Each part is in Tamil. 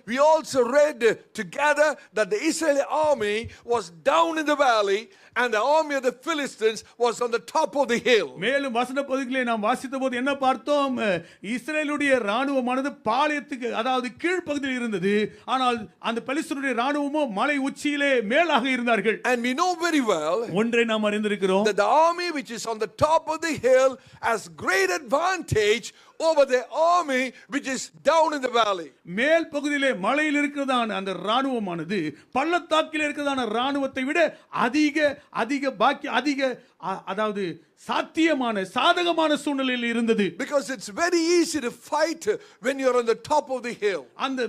We also read together that the Israeli army was down in the valley and the army of the Philistines was on the top of the hill. மேலும் வசன பகுதியிலே நாம் வாசித்தபோது என்ன பார்த்தோம்? இஸ்ரவேலுடைய ராணுவமானது பாளையத்துக்கு அதாவது கீழ் பகுதியில் இருந்தது. ஆனால் அந்த பெலிஸ்தருடைய ராணுவமோ மலை உச்சியிலே மேலாக இருந்தார்கள். And we know very well ஒன்றை நாம் அறிந்திருக்கிறோம். that the army which is on the top of the hill has great advantage over the army which is down in the valley. மேல் பகுதியிலே மலையில் இருக்கிறதான அந்த ராணுவமானது பள்ளத்தாக்கில் இருக்கிறதான ராணுவத்தை விட அதிக அதாவது சாத்தியமான சாதகமான சூழ்நிலையில் இருந்தது. Because it's very easy to fight when you're on the top of the hill. அந்த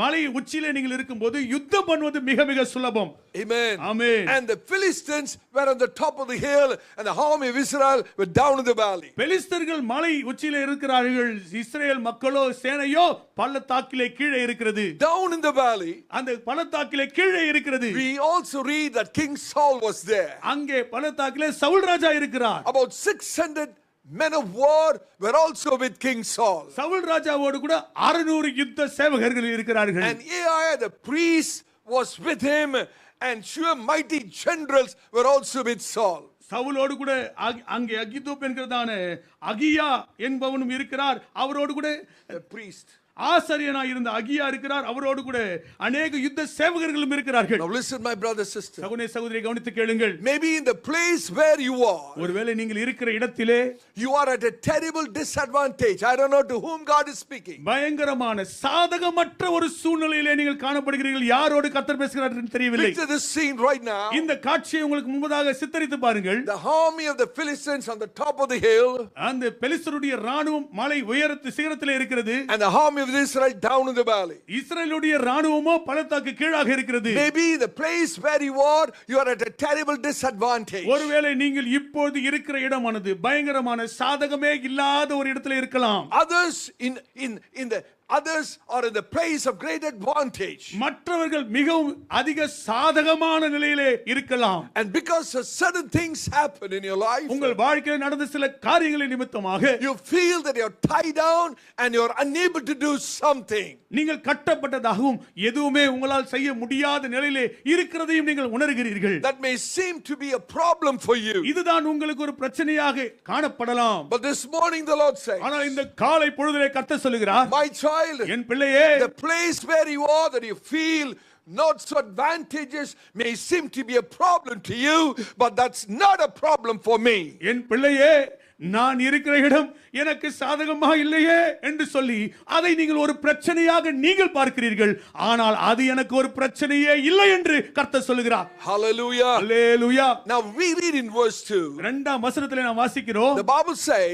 மலை உச்சியிலே நீங்கள் இருக்கும்போது யுத்தம் பண்ணுவது மிக மிக சுலபம். Amen. Amen. And the Philistines were on the top of the hill and the army of Israel were down in the valley. பெலிஸ்தர்கள் மலை உச்சியிலே இருக்கிறார்கள். இஸ்ரவேல் மக்களோ சேனையோ பள்ளத்தாக்கிலே கீழே இருக்கிறது. Down in the valley. அந்த பள்ளத்தாக்கிலே கீழே இருக்கிறது. We also read that King Saul was there. அங்கே பள்ளத்தாக்கிலே சவுல் ராஜா இருக்கிறார். About 600 men of war were also with King Saul. Saul ராஜாவோடு கூட 600 யுத்த சேவகர்கள் இருக்கிறார்கள். And Ai the priest was with him and sure mighty generals were also with Saul. சவுலோடு கூட அங்கே அகிதோப் என்கிறதான அகியா என்பவனும் இருக்கிறார். அவரோடு கூட priest ஆசாரியனாய் இருந்த அகியா இருக்கிறார். அவரோடு கூட अनेक யுத்த சேவகர்களும் இருக்கிறார்கள். Now listen my brother sister. சகோதரனே சகோதரியை கவனித்து கேளுங்கள். Maybe in the place where you are, ஒருவேளை நீங்கள் இருக்கிற இடத்திலே you are at a terrible disadvantage. I don't know to whom God is speaking. பயங்கரமான சாதகமற்ற ஒரு சூழ்நிலையிலே நீங்கள் காணப்படுகிறீர்கள். யாரோடு கர்த்தர் பேசுகிறார் என்று தெரியவில்லை. Picture this scene right now. இந்த காட்சியை உங்களுக்கு முன்பதாக சித்தரித்து பாருங்கள். The army of the Philistines on the top of the hill. அந்த பெலிஸ்தருடைய ராணுவம் மலை உயரத்து சிகரத்திலே இருக்கிறது. And the army of Israel down in the valley. இஸ்ரவேலுடைய ராணுவமோ பள்ளத்தாக்கு கீழாக இருக்கிறது. Maybe the place where you are at a terrible disadvantage. ஒருவேளை நீங்கள் இப்போது இருக்கிற இடமானது பயங்கரமான சாதகமே இல்லாத ஒரு இடத்துல இருக்கலாம். Others are in the place of great advantage. மற்றவர்கள் மிகவும் அதிக சாதகமான நிலையிலே இருக்கலாம். And because certain things happen in your life, உங்கள் வாழ்க்கையில் நடந்த சில காரியங்களின் நிமித்தமாக you feel that you're tied down and you're unable to do something. நீங்கள் கட்டப்பட்டதாகவும் எதுவுமே உங்களால் செய்ய முடியாத நிலையிலே இருக்கிறதையும் நீங்கள் உணர்கிறீர்கள். That may seem to be a problem for you. இதுதான் உங்களுக்கு ஒரு பிரச்சனையாக காணப்படலாம். But this morning the Lord says, ஆனால் இந்த காலை பொழுதிலே கர்த்தர் சொல்கிறார், my child, என் பிள்ளையே, the place where you are that you feel not so advantageous may seem to be a problem to you, but that's not a problem for me. என் பிள்ளையே, நான் இருக்கிற இடம் எனக்கு சாதகமா இல்லையே என்று சொல்லி அதை நீங்கள் ஒரு பிரச்சனையாக நீங்கள் பார்க்கிறீர்கள். ஆனால் அது எனக்கு ஒரு பிரச்சனையே இல்லை என்று கர்த்தர் சொல்கிறார். Hallelujah. Hallelujah. Now we read in verse 2. இரண்டாம் வசனத்திலே நாம் வாசிக்கிறோம். The Bible says